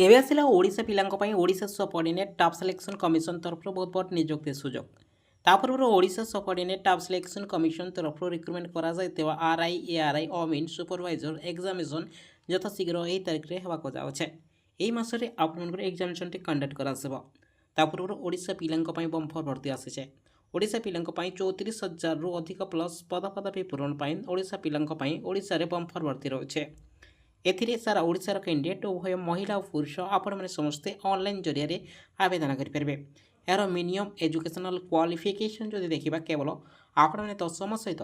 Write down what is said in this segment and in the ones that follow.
ଏବେ ଆସିଲା ଓଡ଼ିଶା ପିଲାଙ୍କ ପାଇଁ Odisha subordinate staff selection commission ତରଫରୁ ବହୁତ ବଡ଼ ନିଯୁକ୍ତି ସୁଯୋଗ। ତା ପୂର୍ବରୁ Odisha subordinate staff selection commission ତରଫରୁ ରିକ୍ରୁଟମେଣ୍ଟ କରାଯାଇଥିବା ଆର୍ଆଇ ଏଆର୍ଆଇ ଅମିନ୍ ସୁପରଭାଇଜର ଏକ୍ଜାମିନେସନ୍ ଯଥାଶୀଘ୍ର ଏହି ତାରିଖରେ ହେବାକୁ ଯାଉଛି। ଏହି ମାସରେ ଆପଣଙ୍କର ଏକ୍ଜାମିନେସନ୍ଟି କଣ୍ଡକ୍ଟ କରାଯିବ। ତା ପୂର୍ବରୁ ଓଡ଼ିଶା ପିଲାଙ୍କ ପାଇଁ ବମ୍ଫର ଭର୍ତ୍ତି ଆସିছে। ଓଡ଼ିଶା ପିଲାଙ୍କ ପାଇଁ 34,000ରୁ ଅଧିକ ପ୍ଲସ୍ ପଦପଦବୀ ପୂରଣ ପାଇଁ ଓଡ଼ିଶା ପିଲାଙ୍କ ପାଇଁ ଓଡ଼ିଶାରେ ବମ୍ଫର ଭର୍ତ୍ତି ରହିଛି। ଏଥିରେ ସାରା ଓଡ଼ିଶାର କ୍ୟାଣ୍ଡିଡେଟ୍ ଉଭୟ ମହିଳା ଓ ପୁରୁଷ ଆପଣମାନେ ସମସ୍ତେ ଅନଲାଇନ୍ ଜରିଆରେ ଆବେଦନ କରିପାରିବେ। ଏହାର ମିନିମମ୍ ଏଜୁକେସନାଲ୍ କ୍ୱାଲିଫିକେସନ୍ ଯଦି ଦେଖିବା କେବଳ ଆପଣମାନେ 10ମ ସହିତ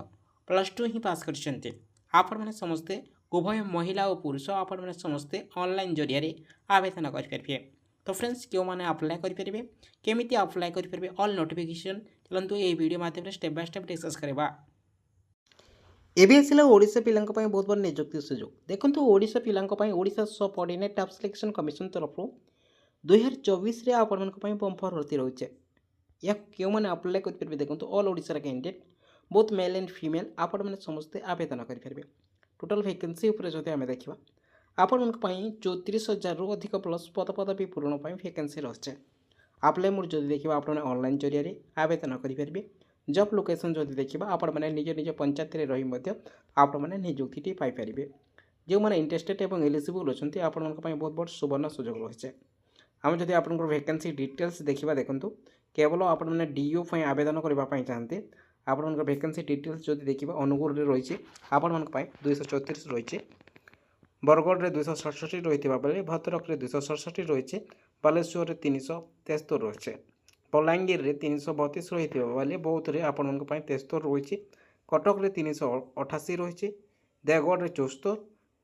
+2 ହିଁ ପାସ୍ କରିଛନ୍ତି। ଆପଣମାନେ ସମସ୍ତେ ଉଭୟ ମହିଳା ଓ ପୁରୁଷ ଆପଣମାନେ ସମସ୍ତେ ଅନଲାଇନ୍ ଜରିଆରେ ଆବେଦନ କରିପାରିବେ। ତ ଫ୍ରେଣ୍ଡସ୍ କେଉଁମାନେ ଆପ୍ଲାଏ କରିପାରିବେ, କେମିତି ଆପ୍ଲାଏ କରିପାରିବେ, ଅଲ୍ ନୋଟିଫିକେସନ୍ ଚାଲନ୍ତୁ ଏହି ଭିଡ଼ିଓ ମାଧ୍ୟମରେ ଷ୍ଟେପ୍ ବାଇ ଷ୍ଟେପ୍ ଡିସ୍କସ୍ କରିବା। ଏବେ ଆସିଲା ଓଡ଼ିଶା ପିଲାଙ୍କ ପାଇଁ ବହୁତ ବଡ଼ ନିଯୁକ୍ତି ସୁଯୋଗ। ଦେଖନ୍ତୁ ଓଡ଼ିଶା ପିଲାଙ୍କ ପାଇଁ Odisha subordinate staff selection commission ତରଫରୁ 2024ରେ ଆପଣମାନଙ୍କ ପାଇଁ ବମ୍ଫର ଭର୍ତ୍ତି ରହିଛି। ଏହା କେଉଁମାନେ ଆପ୍ଲାଏ କରିପାରିବେ ଦେଖନ୍ତୁ ଅଲ୍ ଓଡ଼ିଶାର candidate both mail and female ଆପଣମାନେ ସମସ୍ତେ ଆବେଦନ କରିପାରିବେ। ଟୋଟାଲ୍ ଭ୍ୟାକେନ୍ସି ଉପରେ ଯଦି ଆମେ ଦେଖିବା ଆପଣଙ୍କ ପାଇଁ 34,000ରୁ ଅଧିକ ପ୍ଲସ୍ ପଦପଦବୀ ପୂରଣ ପାଇଁ ଭ୍ୟାକେନ୍ସି ରହିଛି। ଆପ୍ଲାଏ ମୋଡ଼ ଯଦି ଦେଖିବା ଆପଣମାନେ ଅନଲାଇନ୍ ଜରିଆରେ ଆବେଦନ କରିପାରିବେ। ଜବ୍ ଲୋକେସନ୍ ଯଦି ଦେଖିବା ଆପଣମାନେ ନିଜ ନିଜ ପଞ୍ଚାୟତରେ ରହି ମଧ୍ୟ ଆପଣମାନେ ନିଯୁକ୍ତିଟି ପାଇପାରିବେ। ଯେଉଁମାନେ ଇଣ୍ଟରେଷ୍ଟେଡ୍ ଏବଂ ଏଲିଜିବୁଲ୍ ଅଛନ୍ତି ଆପଣଙ୍କ ପାଇଁ ବହୁତ ବଡ଼ ସୁବର୍ଣ୍ଣ ସୁଯୋଗ ରହିଛି। ଆମେ ଯଦି ଆପଣଙ୍କର ଭ୍ୟାକେନ୍ସି ଡିଟେଲ୍ସ ଦେଖିବା ଦେଖନ୍ତୁ କେବଳ ଆପଣମାନେ ଡିଓ ପାଇଁ ଆବେଦନ କରିବା ପାଇଁ ଚାହାନ୍ତି ଆପଣଙ୍କର ଭ୍ୟାକେନ୍ସି ଡିଟେଲ୍ସ ଯଦି ଦେଖିବା ଅନୁଗୁଳରେ ରହିଛି ଆପଣମାନଙ୍କ ପାଇଁ 234 ରହିଛି, ବରଗଡ଼ରେ 267 ରହିଥିବା ବେଳେ ଭଦ୍ରକରେ 267 ରହିଛି, ବାଲେଶ୍ୱରରେ 373 ରହିଛି, ବଲାଙ୍ଗୀରରେ 332 ରହିଥିବା ବେଳେ ବୌଦ୍ଧରେ ଆପଣଙ୍କ ପାଇଁ 73 ରହିଛି, କଟକରେ 388 ରହିଛି, ଦେଓଗଡ଼ରେ 74,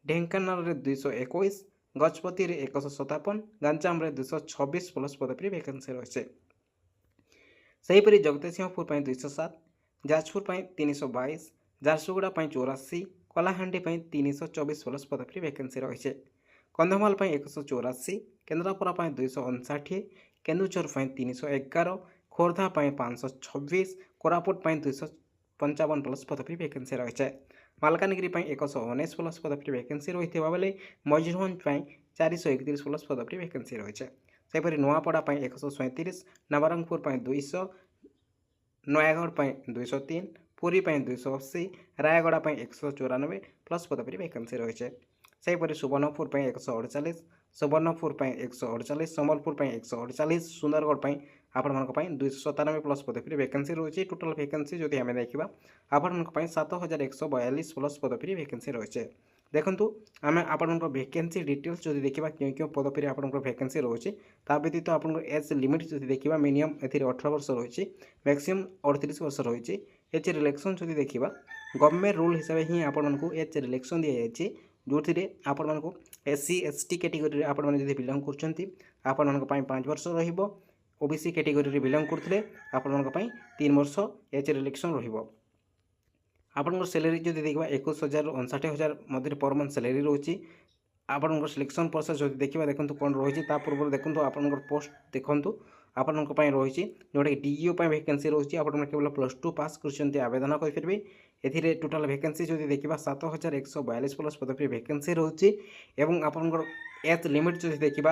ଢେଙ୍କାନାଳରେ 221, ଗଜପତିରେ 157, ଗଞ୍ଜାମରେ 226 ପ୍ଲସ୍ ପଦବୀ ଭ୍ୟାକେନ୍ସି ରହିଛି। ସେହିପରି ଜଗତସିଂହପୁର ପାଇଁ 207, ଯାଜପୁର ପାଇଁ 322, ଝାରସୁଗୁଡ଼ା ପାଇଁ 84, କଳାହାଣ୍ଡି ପାଇଁ 324 ପ୍ଲସ୍ ପଦବୀ ଭ୍ୟାକେନ୍ସି ରହିଛି। କନ୍ଧମାଳ ପାଇଁ 184, କେନ୍ଦ୍ରାପଡ଼ା ପାଇଁ 259, କେନ୍ଦୁଝର ପାଇଁ 311, ଖୋର୍ଦ୍ଧା ପାଇଁ 526, କୋରାପୁଟ ପାଇଁ 255 ପ୍ଲସ୍ ପଦବୀ ଭ୍ୟାକେନ୍ସି ରହିଛି। ମାଲକାନଗିରି ପାଇଁ 119 ପ୍ଲସ୍ ପଦବୀ ଭ୍ୟାକେନ୍ସି ରହିଥିବା ବେଳେ ମୟୂରଭଞ୍ଜ ପାଇଁ 431 ପ୍ଲସ୍ ପଦବୀ ଭ୍ୟାକେନ୍ସି ରହିଛି। ସେହିପରି ନୂଆପଡ଼ା ପାଇଁ 137, ନବରଙ୍ଗପୁର ପାଇଁ 200, ନୟାଗଡ଼ ପାଇଁ 203, ପୁରୀ ପାଇଁ 280, ରାୟଗଡ଼ା ପାଇଁ 194 ପ୍ଲସ୍ ପଦବୀ ଭ୍ୟାକେନ୍ସି ରହିଛି। ସେହିପରି ସୁବର୍ଣ୍ଣପୁର ପାଇଁ 148, ସୁବର୍ଣ୍ଣପୁର ପାଇଁ 148, ସମ୍ବଲପୁର ପାଇଁ 148, ସୁନ୍ଦରଗଡ଼ ପାଇଁ ଆପଣମାନଙ୍କ ପାଇଁ 297 ପ୍ଲସ୍ ପଦବୀ ଭ୍ୟାକେନ୍ସି ରହିଛି। ଟୋଟାଲ୍ ଭ୍ୟାକେନ୍ସି ଯଦି ଆମେ ଦେଖିବା ଆପଣଙ୍କ ପାଇଁ 7,142 ପ୍ଲସ୍ ପଦବୀ ଭ୍ୟାକେନ୍ସି ରହିଛି। ଦେଖନ୍ତୁ ଆମେ ଆପଣଙ୍କର ଭ୍ୟାକେନ୍ସି ଡିଟେଲ୍ସ ଯଦି ଦେଖିବା କେଉଁ କେଉଁ ପଦବୀରେ ଆପଣଙ୍କର ଭ୍ୟାକେନ୍ସି ରହୁଛି ତା ବ୍ୟତୀତ ଆପଣଙ୍କର ଏଜ୍ ଲିମିଟ୍ ଯଦି ଦେଖିବା ମିନିମମ୍ ଏଥିରେ 18 ବର୍ଷ ରହିଛି, ମ୍ୟାକ୍ସିମମ୍ 38 ବର୍ଷ ରହିଛି। ଏଜ୍ ରିଲାକ୍ସେସନ୍ ଯଦି ଦେଖିବା ଗଭର୍ଣ୍ଣମେଣ୍ଟ ରୁଲ୍ ହିସାବରେ ହିଁ ଆପଣଙ୍କୁ ଏଜ୍ ରିଲାକ୍ସେସନ୍ ଦିଆଯାଇଛି, ଯେଉଁଥିରେ ଆପଣମାନଙ୍କୁ SC ST କ୍ୟାଟେଗୋରୀରେ ଆପଣମାନେ ଯଦି ବିଲଙ୍ଗ କରୁଛନ୍ତି ଆପଣମାନଙ୍କ ପାଇଁ 5 ବର୍ଷ ରହିବ, OBC କ୍ୟାଟେଗୋରୀରେ ବିଲଙ୍ଗ କରୁଥିଲେ ଆପଣଙ୍କ ପାଇଁ 3 ବର୍ଷ ଏଜ୍ ରିଲାକ୍ସେସନ୍ ରହିବ। ଆପଣଙ୍କର ସାଲାରୀ ଯଦି ଦେଖିବା 21,000ରୁ 59,000 ମଧ୍ୟରେ ପର୍ ମନ୍ଥ ସାଲାରୀ ରହୁଛି। ଆପଣଙ୍କର ସିଲେକ୍ସନ୍ ପ୍ରୋସେସ୍ ଯଦି ଦେଖିବା ଦେଖନ୍ତୁ କ'ଣ ରହିଛି ତା ପୂର୍ବରୁ ଦେଖନ୍ତୁ ଆପଣଙ୍କର ପୋଷ୍ଟ ଦେଖନ୍ତୁ ଆପଣଙ୍କ ପାଇଁ ରହିଛି ଯେଉଁଟାକି DEO ପାଇଁ ଭ୍ୟାକେନ୍ସି ରହୁଛି। ଆପଣମାନେ କେବଳ +2 ପାସ୍ କରିଛନ୍ତି ଆବେଦନ କରିପାରିବେ। ଏଥିରେ ଟୋଟାଲ୍ ଭ୍ୟାକେନ୍ସି ଯଦି ଦେଖିବା 7,142 ପ୍ଲସ୍ ପଦବୀ ଭ୍ୟାକେନ୍ସି ରହୁଛି ଏବଂ ଆପଣଙ୍କର ଏଜ୍ ଲିମିଟ୍ ଯଦି ଦେଖିବା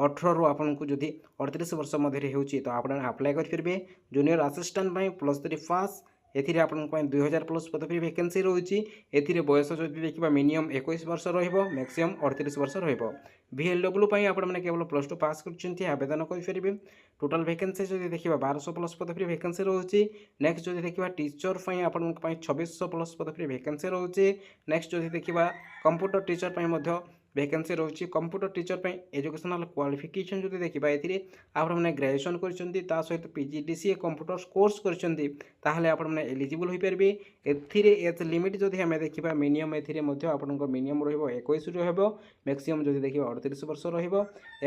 18ରୁ ଆପଣଙ୍କୁ ଯଦି 38 ବର୍ଷ ମଧ୍ୟରେ ହେଉଛି ତ ଆପଣମାନେ ଆପ୍ଲାଏ କରିପାରିବେ। ଜୁନିୟର ଆସିଷ୍ଟାଣ୍ଟ ପାଇଁ +3 ପାସ୍, ଏଥିରେ ଆପଣଙ୍କ ପାଇଁ 2,000 ପ୍ଲସ୍ ପଦବୀ ଭ୍ୟାକେନ୍ସି ରହୁଛି। ଏଥିରେ ବୟସ ଯଦି ଦେଖିବା ମିନିମମ୍ 21 ବର୍ଷ ରହିବ, ମ୍ୟାକ୍ସିମମ୍ 38 ବର୍ଷ ରହିବ। VLW ପାଇଁ ଆପଣମାନେ କେବଳ +2 ପାସ୍ କରିଛନ୍ତି ଆବେଦନ କରିପାରିବେ। ଟୋଟାଲ୍ ଭ୍ୟାକେନ୍ସି ଯଦି ଦେଖିବା 1200 ପ୍ଲସ୍ ପଦବୀ ଭ୍ୟାକେନ୍ସି ରହୁଛି। ନେକ୍ସଟ ଯଦି ଦେଖିବା ଟିଚର ପାଇଁ ଆପଣଙ୍କ ପାଇଁ 2600 ପ୍ଲସ୍ ପଦବୀ ଭ୍ୟାକେନ୍ସି ରହୁଛି। ନେକ୍ସଟ ଯଦି ଦେଖିବା କମ୍ପ୍ୟୁଟର ଟିଚର ପାଇଁ ମଧ୍ୟ ଭ୍ୟାକେନ୍ସି ରହୁଛି। କମ୍ପ୍ୟୁଟର ଟିଚର ପାଇଁ ଏଜୁକେସନାଲ୍ କ୍ୱାଲିଫିକେସନ୍ ଯଦି ଦେଖିବା ଏଥିରେ ଆପଣମାନେ ଗ୍ରାଜୁଏସନ୍ କରିଛନ୍ତି ତା ସହିତ PGDCA କମ୍ପ୍ୟୁଟର କୋର୍ସ କରିଛନ୍ତି ତାହେଲେ ଆପଣମାନେ ଏଲିଜିବୁଲ୍ ହୋଇପାରିବେ। ଏଥିରେ ଏଜ୍ ଲିମିଟ୍ ଯଦି ଆମେ ଦେଖିବା ମିନିମମ୍ ଏଥିରେ ମଧ୍ୟ ଆପଣଙ୍କର ମିନିମମ୍ ରହିବ 21 ରହିବ, ମ୍ୟାକ୍ସିମମ୍ ଯଦି ଦେଖିବା 38 ବର୍ଷ ରହିବ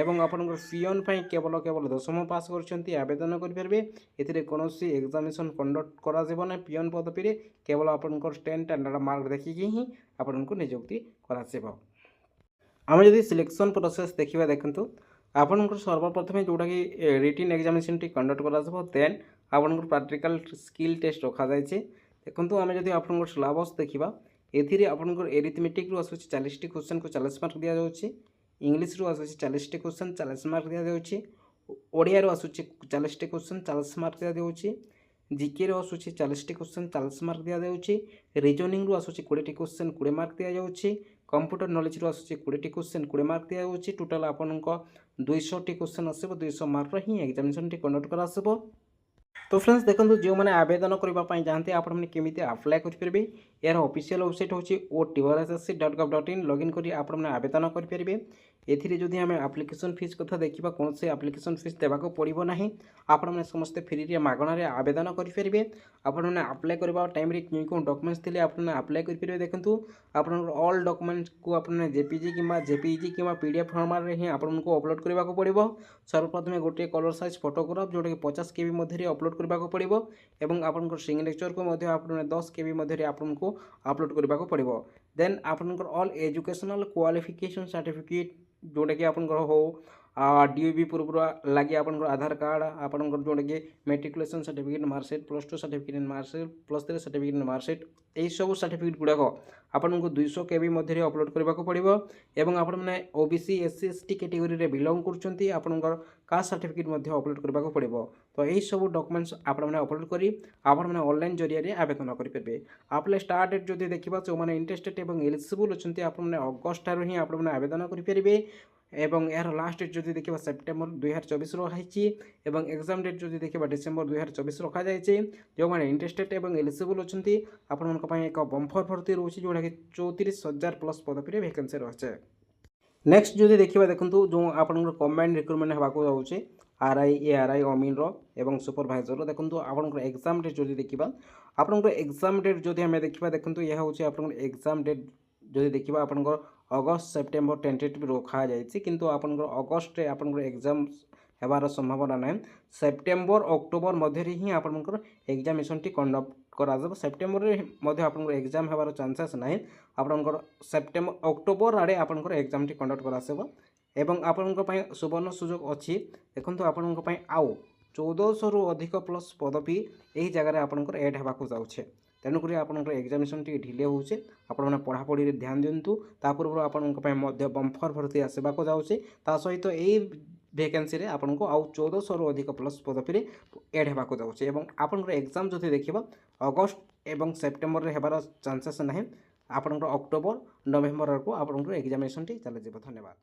ଏବଂ ଆପଣଙ୍କର ପିଅନ୍ ପାଇଁ କେବଳ 10ମ ପାସ୍ କରିଛନ୍ତି ଆବେଦନ କରିପାରିବେ। ଏଥିରେ କୌଣସି ଏକ୍ଜାମିନେସନ୍ କଣ୍ଡକ୍ଟ କରାଯିବ ନାହିଁ। ପିଅନ୍ ପଦବୀରେ କେବଳ ଆପଣଙ୍କର 10 ଷ୍ଟାଣ୍ଡାର୍ଡ଼ ମାର୍କ ଦେଖିକି ହିଁ ଆପଣଙ୍କୁ ନିଯୁକ୍ତି କରାଯିବ। ଆମେ ଯଦି ସିଲେକ୍ସନ୍ ପ୍ରୋସେସ୍ ଦେଖିବା ଦେଖନ୍ତୁ ଆପଣଙ୍କର ସର୍ବପ୍ରଥମେ ଯେଉଁଟାକି ରିଟିନ୍ ଏକ୍ଜାମିନେସନ୍ଟି କଣ୍ଡକ୍ଟ କରାଯିବ, ଦେନ୍ ଆପଣଙ୍କର ପ୍ରାକ୍ଟିକାଲ୍ ସ୍କିଲ୍ ଟେଷ୍ଟ ରଖାଯାଇଛି। ଦେଖନ୍ତୁ ଆମେ ଯଦି ଆପଣଙ୍କର ସିଲାବସ୍ ଦେଖିବା ଏଥିରେ ଆପଣଙ୍କର ଏରିଥମେଟିକ୍ରୁ ଆସୁଛି 40ଟି କ୍ୱେଶ୍ଚନ୍କୁ 40 ମାର୍କ ଦିଆଯାଉଛି। इंग्लीश रू आसूँ 40 क्वेश्चन 40 मार्क दिया जाऊँगी। ओडिया रू आसूँ 40 क्वेश्चन 40 मार्क दिया जाऊँगी। जीके रू आसूँ 40 क्वेश्चन 40 मार्क दिया जाऊँगी। रिजनिंग रू आसूँ 20 क्वेश्चन 20 मार्क दिया जाऊँगी। कंप्यूटर नॉलेज रू आसूँ 20 क्वेश्चन 20 मार्क दिया जाऊँगी। टोटाल आपंक 200 क्वेश्चन आसो 200 मार्क ही एग्जामिनेशन कंडक्ट करासब। तो फ्रेंड्स देखो जो मैंने आवेदन करने चाहते आपने केमी आप्लाय करेंगे यार ऑफिशियल वेबसाइट हूँ otrssc.gov.in लॉगिन कर आपने आवेदन करेंगे। एथिरे जदि आम आप्लिकेसन फीस कथा देखा कौन से आप्लिकेसन फीस देवाक पड़ो ना आपने समस्ते फ्री मागणार आवेदन करेंगे। आपने आप्लाय करवा टाइम क्यों कौन डॉक्यूमेंट्स थे आपने आप्लाय करेंगे। देखो आप ऑल डॉक्यूमेंट्स को आपने जेपीजी कि जेपीजी कि पीडीएफ फॉर्मेट ही आपको अपलोड करने को पड़ो। सर्वप्रथम गोटे कलर साइज फोटोग्राफ जोटा कि 50 KB मध्य अपलोड करने को पड़ो और आपंकर सिग्नेचर को आपने 10 KB मध्य आपको अपलोड करने को पड़ो। देन आपंकर ऑल एजुकेशनल क्वालिफिकेशन सर्टिफिकेट जोटा कि आपंकर हो डीओबी पूर्व लगे आपंकर आधार कार्ड आपंकर जोटा कि matriculation certificate marksheet +2 certificate marksheet +3 certificate marksheet यही सब सर्टिफिकेट गुड़ाक आपको 200 KB मध्य अपलोड करने को पड़ो। और आपने OBC SC ST category belong कर कास्ट सर्टिफिकेट अपलोड करने को पड़ो। तो यही सब डॉक्यूमेंट्स आपने अपलोड कर आपने ऑनलाइन जरिए आवेदन करेंगे। आप्लाय स्टार्ट डेट जो देखा जो मैंने इंटरेस्टेड और एलिजिबल अच्छा आपने अगस्ट ही आपने आवेदन करेंगे। एवं यार लास्ट डेट जो देखा सेप्टेम्बर 2024 रखाई और एग्जाम डेट जो देखा डिसेम्बर 2024 रखा जाए। जो मैंने इंटरेस्टेड और एलिजिबल अच्छा आपण एक बंफर भर्ती रोचे जोटा कि 34,000 प्लस पदवी वैकेंसी रही है। नेक्स्ट जो देखा देखो जो आप कंबाइंड रिक्रुटमेंट होगा जाऊँचे RI ARI अमीन एवं सुपरभाइजर देखो आप एग्जाम डेट जो देखा आपंकर एग्जाम डेट जो आम देखा देखो यह हूँ आप एग्जाम डेट जो देखा आपंकर अगस्ट सेप्टेम्बर टेन्टेटिव रखा जाए कि आपंकर अगस्ट आपंकर एग्जाम होबार संभावना ना सेप्टेम्बर अक्टोबर मध्य ही आपंकर एग्जामिनेशन कंडक्ट करा सेप्टेम्बर आपंकर एग्जाम होबार चांसेस ना आपंकर सेप्टेम्बर अक्टोबर आड़े आपंकर एग्जाम कंडक्ट करासब। एवं आपंकर सुवर्ण सुजोग अच्छी देखो आपंकर आउ 1400 रु अधिक प्लस पदवी यही जगह आपंकर एड होगा जाऊे। तेणुक आपंकर एग्जामिनेशन ढिले होचे आपने पढ़ापढ़ी ध्यान दिंतु पूर्व आपंकर बंफर भर्ती आसवाक जाऊे सहित यही वैकेंसी रे आपको आउ 1400 रु अधिक प्लस पदवी एड होगा जाऊे। आपंकर एग्जाम जो देखा अगस्ट एवं सेप्टेम्बर होबार चांसेस ना आपंकर अक्टोबर नवेम्बर को आपंकर एग्जामिनेशन चली। धन्यवाद।